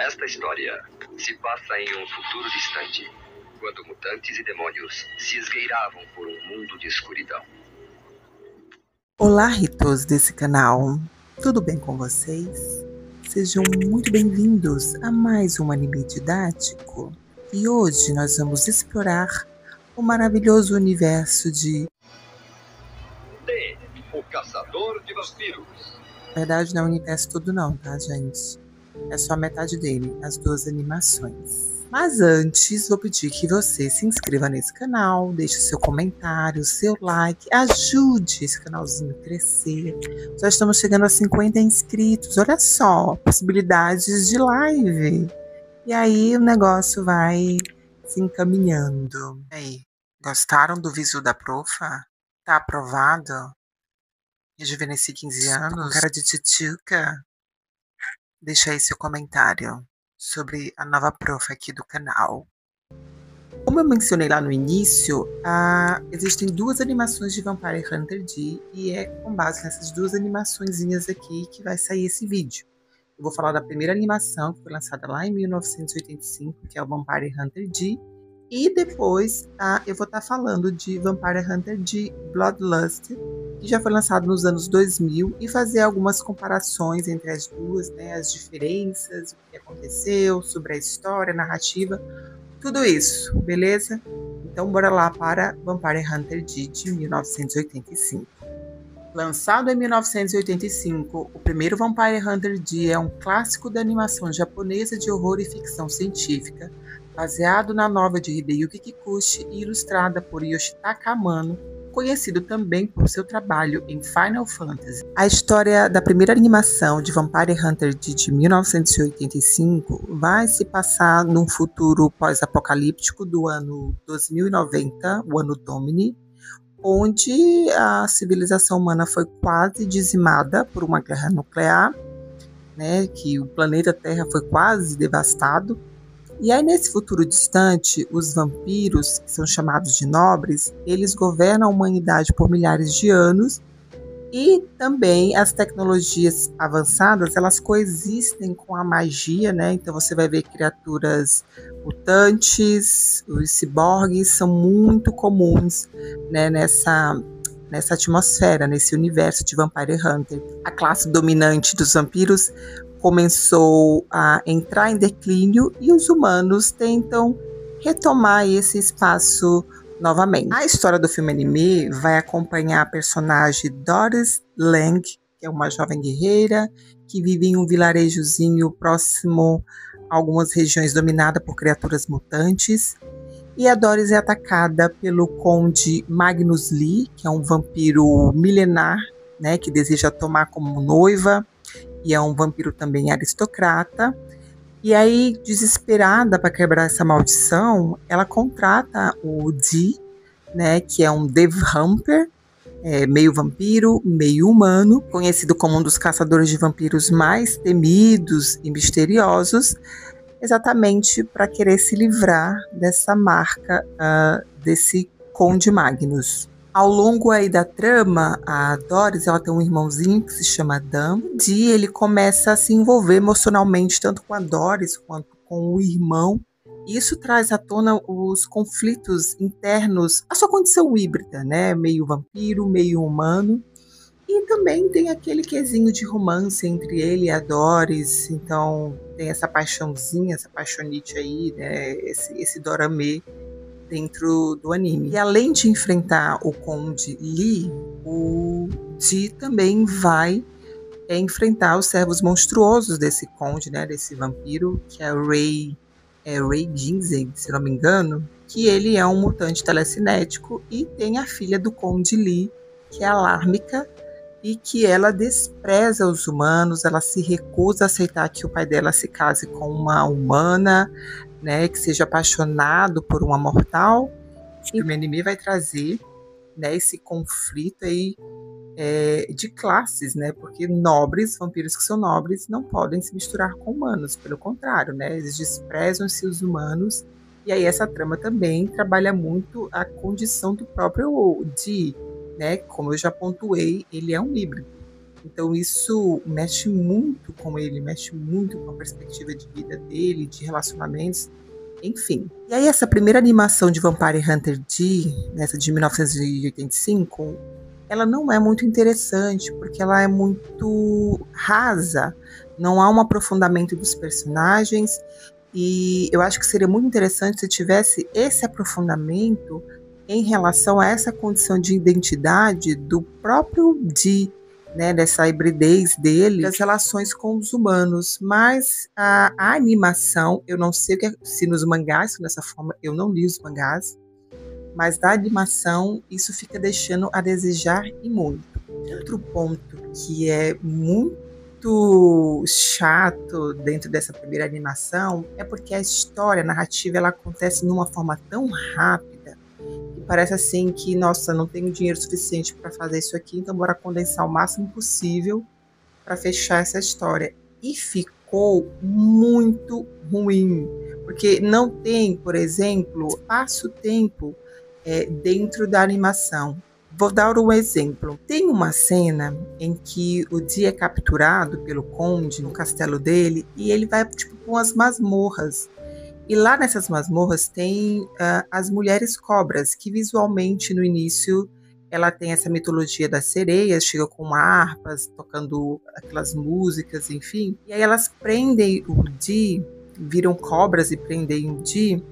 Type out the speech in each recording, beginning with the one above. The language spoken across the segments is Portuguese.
Esta história se passa em um futuro distante, quando mutantes e demônios se esgueiravam por um mundo de escuridão. Olá, ritos desse canal, tudo bem com vocês? Sejam muito bem-vindos a mais um anime didático. E hoje nós vamos explorar o maravilhoso universo de D, o Caçador de Vampiros. Na verdade, não é o universo todo não, tá, gente? É só a metade dele, as duas animações. Mas antes, vou pedir que você se inscreva nesse canal, deixe seu comentário, seu like, ajude esse canalzinho a crescer. Já estamos chegando a 50 inscritos, olha só, possibilidades de live. E aí o negócio vai se encaminhando. E aí, gostaram do visu da profa? Tá aprovado? Rejuvenesci 15 anos? Com cara de tchutchuca? Deixa aí seu comentário sobre a nova prof aqui do canal. Como eu mencionei lá no início, existem duas animações de Vampire Hunter D e é com base nessas duas animaçõezinhas aqui que vai sair esse vídeo. Eu vou falar da primeira animação que foi lançada lá em 1985, que é o Vampire Hunter D, e depois eu vou estar falando de Vampire Hunter D Bloodlust, que já foi lançado nos anos 2000, e fazer algumas comparações entre as duas, né, as diferenças, o que aconteceu, sobre a história, a narrativa, tudo isso, beleza? Então bora lá para Vampire Hunter D de 1985. Lançado em 1985, o primeiro Vampire Hunter D é um clássico da animação japonesa de horror e ficção científica, baseado na novela de Hideyuki Kikuchi e ilustrada por Yoshitaka Amano, conhecido também por seu trabalho em Final Fantasy. A história da primeira animação de Vampire Hunter D de 1985 vai se passar num futuro pós-apocalíptico do ano 2090, o ano Domini, onde a civilização humana foi quase dizimada por uma guerra nuclear, né, que o planeta Terra foi quase devastado. E aí, nesse futuro distante, os vampiros, que são chamados de nobres, eles governam a humanidade por milhares de anos, e também as tecnologias avançadas, elas coexistem com a magia, né? Então você vai ver criaturas mutantes, os ciborgues são muito comuns, né, nessa atmosfera, nesse universo de Vampire Hunter. A classe dominante dos vampiros começou a entrar em declínio e os humanos tentam retomar esse espaço novamente. A história do filme anime vai acompanhar a personagem Doris Lang, que é uma jovem guerreira que vive em um vilarejozinho próximo a algumas regiões dominadas por criaturas mutantes. E a Doris é atacada pelo Conde Magnus Lee, que é um vampiro milenar, né, que deseja tomar como noiva, e é um vampiro também aristocrata. E aí, desesperada para quebrar essa maldição, ela contrata o Dee, né, que é um Devhamper, meio vampiro, meio humano, conhecido como um dos caçadores de vampiros mais temidos e misteriosos, exatamente para querer se livrar dessa marca desse Conde Magnus. Ao longo aí da trama, a Doris, ela tem um irmãozinho que se chama Dan. E ele começa a se envolver emocionalmente tanto com a Doris quanto com o irmão. Isso traz à tona os conflitos internos, a sua condição híbrida, né? Meio vampiro, meio humano. E também tem aquele quesinho de romance entre ele e a Doris. Então tem essa paixãozinha, essa paixonite aí, né? Esse doramê dentro do anime. E além de enfrentar o Conde Lee, o Dee também vai enfrentar os servos monstruosos desse Conde, né, desse vampiro, que é o Ray Ginseng, se não me engano, que ele é um mutante telecinético e tem a filha do Conde Lee, que é a Lármica, e que ela despreza os humanos, ela se recusa a aceitar que o pai dela se case com uma humana, né, que seja apaixonado por uma mortal. E o anime vai trazer, né, esse conflito aí de classes, né, porque vampiros que são nobres, não podem se misturar com humanos, pelo contrário, né, eles desprezam-se os humanos. E aí essa trama também trabalha muito a condição do próprio Dee, né, como eu já pontuei, ele é um híbrido. Então isso mexe muito com ele, mexe muito com a perspectiva de vida dele, de relacionamentos, enfim. E aí essa primeira animação de Vampire Hunter D, essa de 1985, ela não é muito interessante, porque ela é muito rasa, não há um aprofundamento dos personagens, e eu acho que seria muito interessante se tivesse esse aprofundamento em relação a essa condição de identidade do próprio Dee, né, dessa hibridez dele, das relações com os humanos. Mas a animação, eu não sei se nos mangás, dessa forma, eu não li os mangás, mas da animação isso fica deixando a desejar e muito. Outro ponto que é muito chato dentro dessa primeira animação é porque a história, a narrativa, ela acontece numa forma tão rápida que parece assim que, nossa, não tenho dinheiro suficiente para fazer isso aqui, então bora condensar o máximo possível para fechar essa história. E ficou muito ruim, porque não tem, por exemplo, espaço-tempo dentro da animação. Vou dar um exemplo. Tem uma cena em que o Dee é capturado pelo conde no castelo dele e ele vai tipo com as masmorras. E lá nessas masmorras tem as mulheres cobras, que visualmente no início ela tem essa mitologia das sereias, chega com harpas, tocando aquelas músicas, enfim. E aí elas prendem o Dee, viram cobras e prendem o Dee.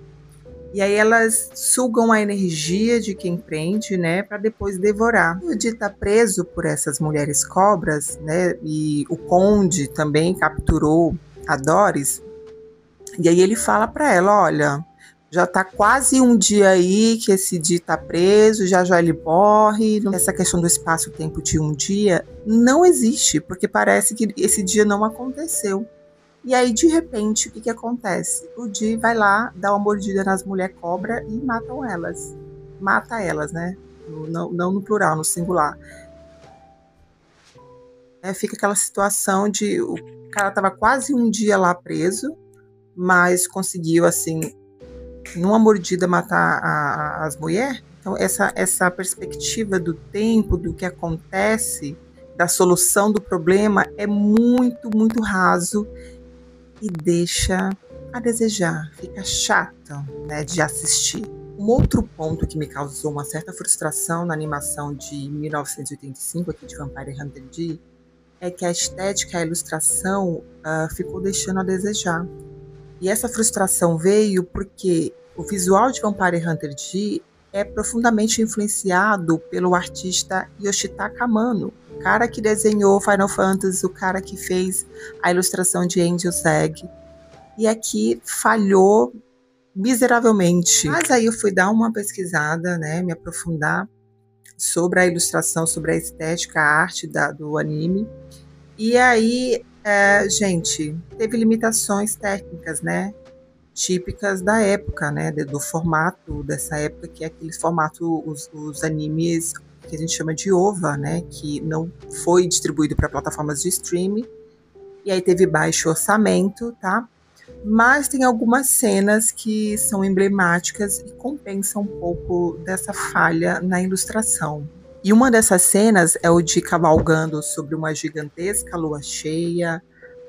E aí elas sugam a energia de quem prende, né, para depois devorar. O Dee tá preso por essas mulheres cobras, né, e o conde também capturou a Doris. E aí ele fala para ela, olha, já tá quase um dia aí que esse Dee tá preso, já ele morre. Essa questão do espaço-tempo de um dia não existe, porque parece que esse dia não aconteceu. E aí, de repente, o que acontece? O Dee vai lá, dá uma mordida nas mulheres cobra e matam elas. Mata elas, né? Não no plural, no singular. Fica aquela situação de o cara tava quase um dia lá preso, mas conseguiu, assim, numa mordida matar as mulheres. Então, essa perspectiva do tempo, do que acontece, da solução do problema, é muito, muito raso e deixa a desejar, fica chato, né, de assistir. Um outro ponto que me causou uma certa frustração na animação de 1985, aqui de Vampire Hunter D, é que a estética, a ilustração ficou deixando a desejar. E essa frustração veio porque o visual de Vampire Hunter D é profundamente influenciado pelo artista Yoshitaka Amano, o cara que desenhou Final Fantasy, o cara que fez a ilustração de Angel's Egg, e aqui falhou miseravelmente. Mas aí eu fui dar uma pesquisada, né, me aprofundar sobre a ilustração, sobre a estética, a arte do anime, e aí, gente, teve limitações técnicas, né, típicas da época, né, do formato dessa época, que é aquele formato, os animes que a gente chama de OVA, né, que não foi distribuído para plataformas de streaming, e aí teve baixo orçamento, tá? Mas tem algumas cenas que são emblemáticas e compensam um pouco dessa falha na ilustração. E uma dessas cenas é o Dee cavalgando sobre uma gigantesca lua cheia,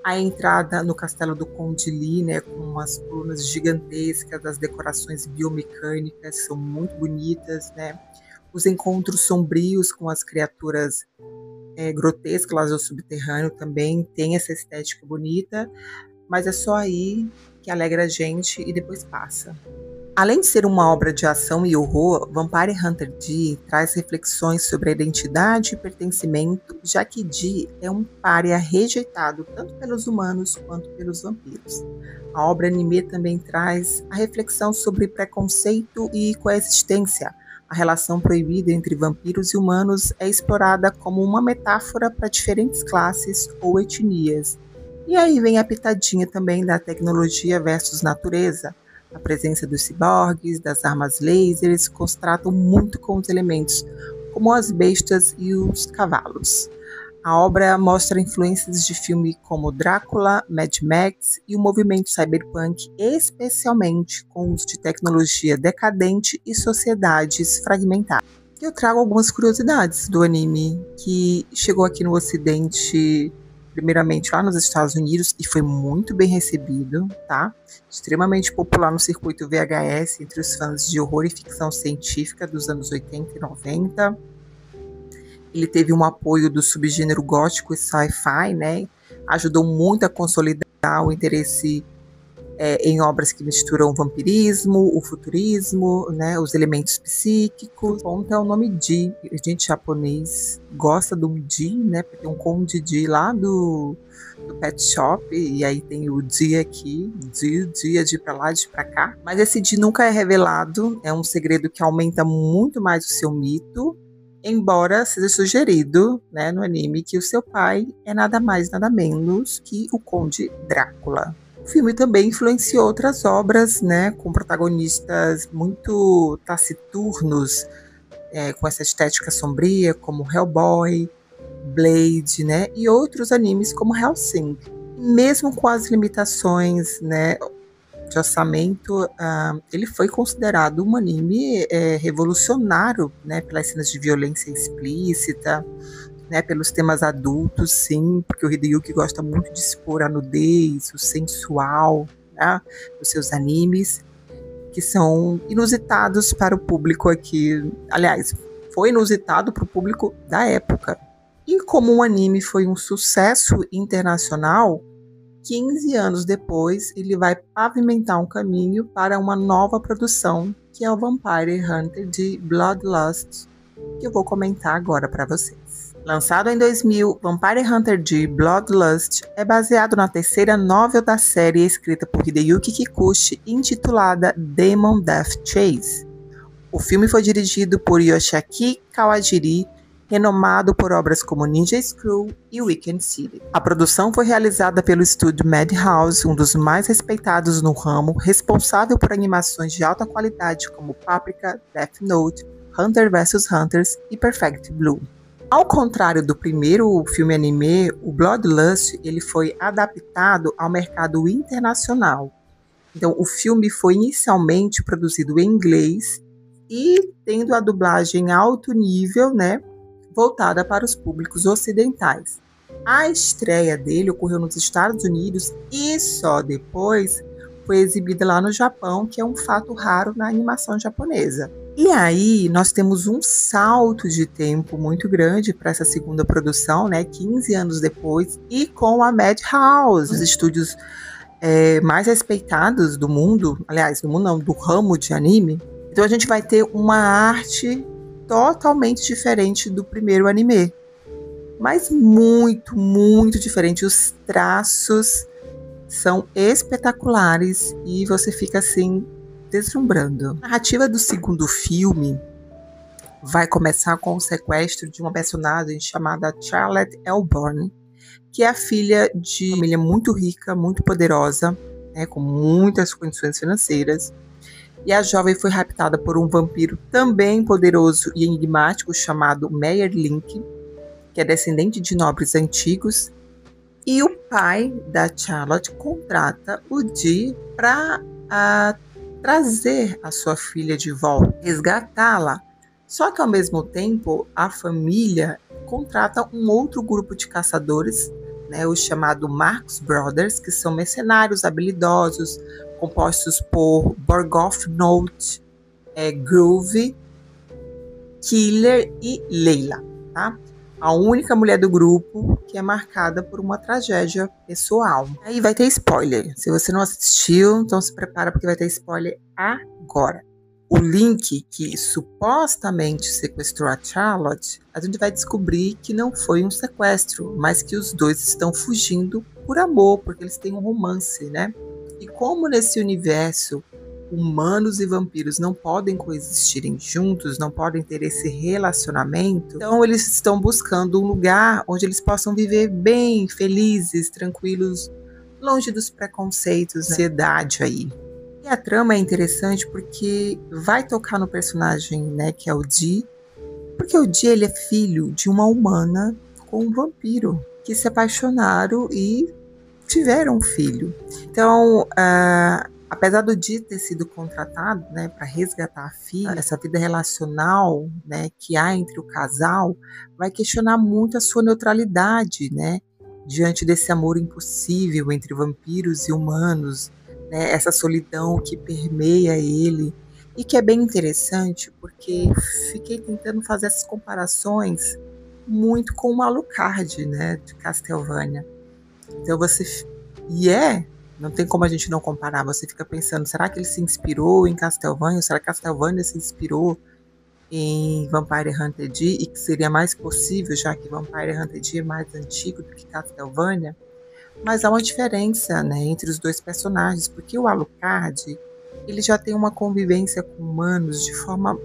a entrada no castelo do Conde Lee, né, com umas colunas gigantescas, as decorações biomecânicas são muito bonitas, né? Os encontros sombrios com as criaturas grotescas lá do subterrâneo também tem essa estética bonita, mas é só aí que alegra a gente e depois passa. Além de ser uma obra de ação e horror, Vampire Hunter D traz reflexões sobre a identidade e pertencimento, já que Dee é um pária rejeitado tanto pelos humanos quanto pelos vampiros. A obra anime também traz a reflexão sobre preconceito e coexistência. A relação proibida entre vampiros e humanos é explorada como uma metáfora para diferentes classes ou etnias. E aí vem a pitadinha também da tecnologia versus natureza. A presença dos ciborgues, das armas lasers, contrastam muito com os elementos, como as bestas e os cavalos. A obra mostra influências de filmes como Drácula, Mad Max e o movimento cyberpunk, especialmente com o uso de tecnologia decadente e sociedades fragmentadas. Eu trago algumas curiosidades do anime que chegou aqui no Ocidente, primeiramente lá nos Estados Unidos, e foi muito bem recebido, tá? Extremamente popular no circuito VHS entre os fãs de horror e ficção científica dos anos 80 e 90. Ele teve um apoio do subgênero gótico e sci-fi, né? Ajudou muito a consolidar o interesse em obras que misturam o vampirismo, o futurismo, né, os elementos psíquicos. O ponto é o nome Ji. A gente japonês gosta do Ji, né, porque tem um Conde Ji lá do Pet Shop, e aí tem o Ji aqui, Ji, de pra lá, de pra cá. Mas esse Ji nunca é revelado, é um segredo que aumenta muito mais o seu mito, embora seja sugerido, né, no anime que o seu pai é nada mais, nada menos que o Conde Drácula. O filme também influenciou outras obras, né, com protagonistas muito taciturnos, com essa estética sombria, como Hellboy, Blade, né, e outros animes como Hellsing. Mesmo com as limitações, né, de orçamento, ele foi considerado um anime revolucionário, né, pelas cenas de violência explícita, né, pelos temas adultos, sim, porque o Hideyuki gosta muito de expor a nudez, o sensual, né, dos seus animes, que são inusitados para o público aqui. Aliás, foi inusitado para o público da época. E como o anime foi um sucesso internacional, 15 anos depois, ele vai pavimentar um caminho para uma nova produção, que é o Vampire Hunter de Bloodlust, que eu vou comentar agora para vocês. Lançado em 2000, Vampire Hunter D Bloodlust é baseado na terceira novel da série escrita por Hideyuki Kikuchi, intitulada Demon Death Chase. O filme foi dirigido por Yoshiaki Kawajiri, renomado por obras como Ninja Scroll e Weekend City. A produção foi realizada pelo estúdio Madhouse, um dos mais respeitados no ramo, responsável por animações de alta qualidade como Paprika, Death Note, Hunter vs Hunters e Perfect Blue. Ao contrário do primeiro filme anime, o Bloodlust ele foi adaptado ao mercado internacional. Então, o filme foi inicialmente produzido em inglês e tendo a dublagem alto nível, né, voltada para os públicos ocidentais. A estreia dele ocorreu nos Estados Unidos e só depois foi exibida lá no Japão, que é um fato raro na animação japonesa. E aí nós temos um salto de tempo muito grande para essa segunda produção, né, 15 anos depois, e com a Madhouse, os estúdios mais respeitados do mundo, aliás, do mundo não, do ramo de anime. Então a gente vai ter uma arte totalmente diferente do primeiro anime, mas muito, muito diferente. Os traços são espetaculares e você fica assim deslumbrando. A narrativa do segundo filme vai começar com o sequestro de uma personagem chamada Charlotte Elborn, que é a filha de uma família muito rica, muito poderosa, né, com muitas condições financeiras. E a jovem foi raptada por um vampiro também poderoso e enigmático chamado Meyer Link, que é descendente de nobres antigos. E o pai da Charlotte contrata o Dee para trazer a sua filha de volta, resgatá-la. Só que ao mesmo tempo a família contrata um outro grupo de caçadores, né, o chamado Marx Brothers, que são mercenários habilidosos, compostos por Borgoff Note, Groove, Killer e Leila, tá? A única mulher do grupo que é marcada por uma tragédia pessoal. Aí vai ter spoiler. Se você não assistiu, então se prepara porque vai ter spoiler agora. O Link, que supostamente sequestrou a Charlotte, a gente vai descobrir que não foi um sequestro, mas que os dois estão fugindo por amor, porque eles têm um romance, né? E como nesse universo humanos e vampiros não podem coexistirem juntos, não podem ter esse relacionamento, então eles estão buscando um lugar onde eles possam viver bem, felizes, tranquilos, longe dos preconceitos, da ansiedade aí. E a trama é interessante porque vai tocar no personagem, né, que é o Dee, porque o Dee ele é filho de uma humana com um vampiro que se apaixonaram e tiveram um filho. Então, Apesar do Di ter sido contratado, né, para resgatar a filha, essa vida relacional, né, que há entre o casal vai questionar muito a sua neutralidade, né, diante desse amor impossível entre vampiros e humanos, né, essa solidão que permeia ele e que é bem interessante porque fiquei tentando fazer essas comparações muito com o Alucard, né, de Castlevania. Então não tem como a gente não comparar. Você fica pensando, será que ele se inspirou em Castlevania? Ou será que Castlevania se inspirou em Vampire Hunter D? E que seria mais possível, já que Vampire Hunter D é mais antigo do que Castlevania? Mas há uma diferença, né, entre os dois personagens, porque o Alucard, ele já tem uma convivência com humanos de forma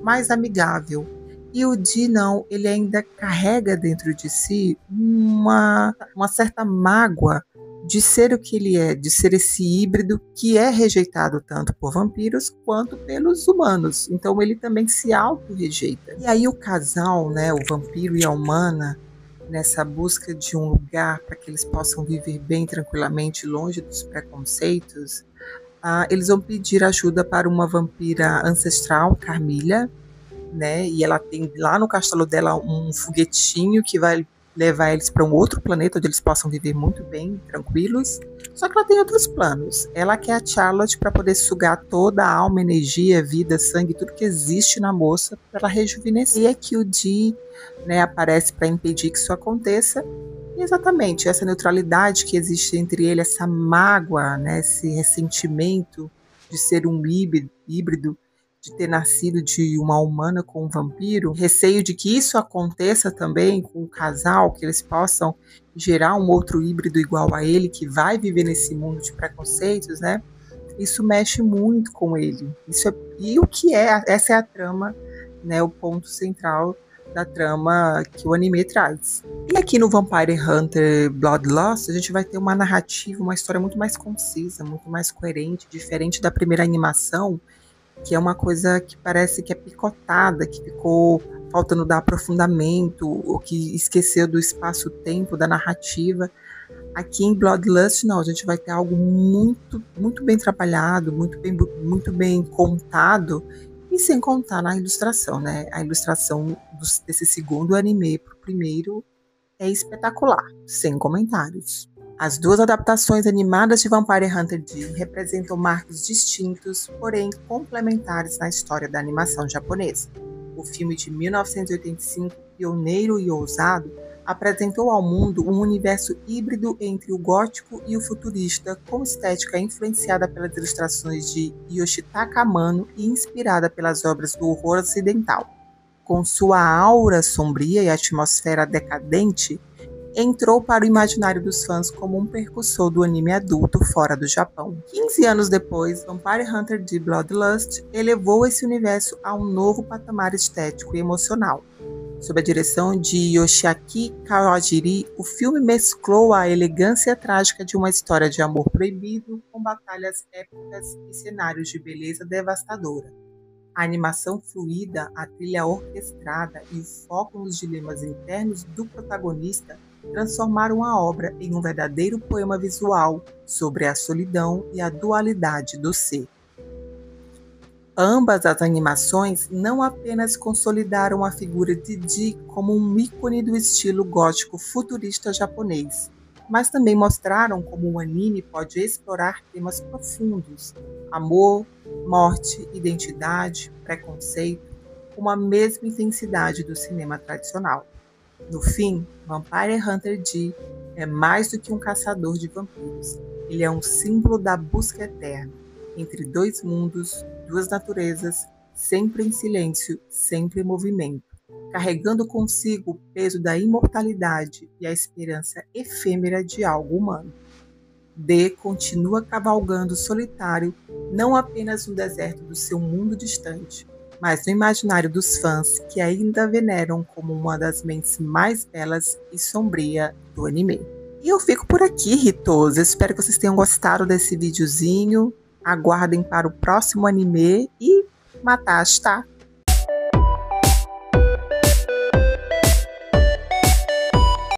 mais amigável. E o Di não, ele ainda carrega dentro de si uma certa mágoa de ser o que ele é, de ser esse híbrido que é rejeitado tanto por vampiros quanto pelos humanos. Então ele também se auto-rejeita. E aí o casal, né, o vampiro e a humana, nessa busca de um lugar para que eles possam viver bem tranquilamente, longe dos preconceitos, eles vão pedir ajuda para uma vampira ancestral, Carmilla, né? E ela tem lá no castelo dela um foguetinho que vai levar eles para um outro planeta onde eles possam viver muito bem, tranquilos. Só que ela tem outros planos. Ela quer a Charlotte para poder sugar toda a alma, energia, vida, sangue, tudo que existe na moça para ela rejuvenescer. E é que o Di, né, aparece para impedir que isso aconteça. E exatamente essa neutralidade que existe entre ele, essa mágoa, né, esse ressentimento de ser um híbrido, de ter nascido de uma humana com um vampiro, receio de que isso aconteça também com o casal, que eles possam gerar um outro híbrido igual a ele, que vai viver nesse mundo de preconceitos, né? Isso mexe muito com ele. Essa é a trama, né, o ponto central da trama que o anime traz. E aqui no Vampire Hunter Bloodlust, a gente vai ter uma narrativa, uma história muito mais concisa, muito mais coerente, diferente da primeira animação, que é uma coisa que parece que é picotada, que ficou faltando dar aprofundamento, ou que esqueceu do espaço-tempo, da narrativa. Aqui em Bloodlust, não, a gente vai ter algo muito, muito bem trabalhado, muito bem contado, e sem contar na ilustração, né? A ilustração desse segundo anime para o primeiro é espetacular, sem comentários. As duas adaptações animadas de Vampire Hunter D representam marcos distintos, porém complementares na história da animação japonesa. O filme de 1985, pioneiro e ousado, apresentou ao mundo um universo híbrido entre o gótico e o futurista, com estética influenciada pelas ilustrações de Yoshitaka Amano e inspirada pelas obras do horror ocidental. Com sua aura sombria e atmosfera decadente, entrou para o imaginário dos fãs como um precursor do anime adulto fora do Japão. 15 anos depois, Vampire Hunter D Bloodlust elevou esse universo a um novo patamar estético e emocional. Sob a direção de Yoshiaki Kawajiri, o filme mesclou a elegância trágica de uma história de amor proibido com batalhas épicas e cenários de beleza devastadora. A animação fluida, a trilha orquestrada e o foco nos dilemas internos do protagonista transformaram a obra em um verdadeiro poema visual sobre a solidão e a dualidade do ser. Ambas as animações não apenas consolidaram a figura de Di como um ícone do estilo gótico futurista japonês, mas também mostraram como o anime pode explorar temas profundos: amor, morte, identidade, preconceito, com a mesma intensidade do cinema tradicional. No fim, Vampire Hunter D é mais do que um caçador de vampiros. Ele é um símbolo da busca eterna entre dois mundos, duas naturezas, sempre em silêncio, sempre em movimento, carregando consigo o peso da imortalidade e a esperança efêmera de algo humano. D continua cavalgando solitário, não apenas no deserto do seu mundo distante, mas no imaginário dos fãs que ainda veneram como uma das mentes mais belas e sombria do anime. E eu fico por aqui, Ritos. Eu espero que vocês tenham gostado desse videozinho. Aguardem para o próximo anime e Matasta!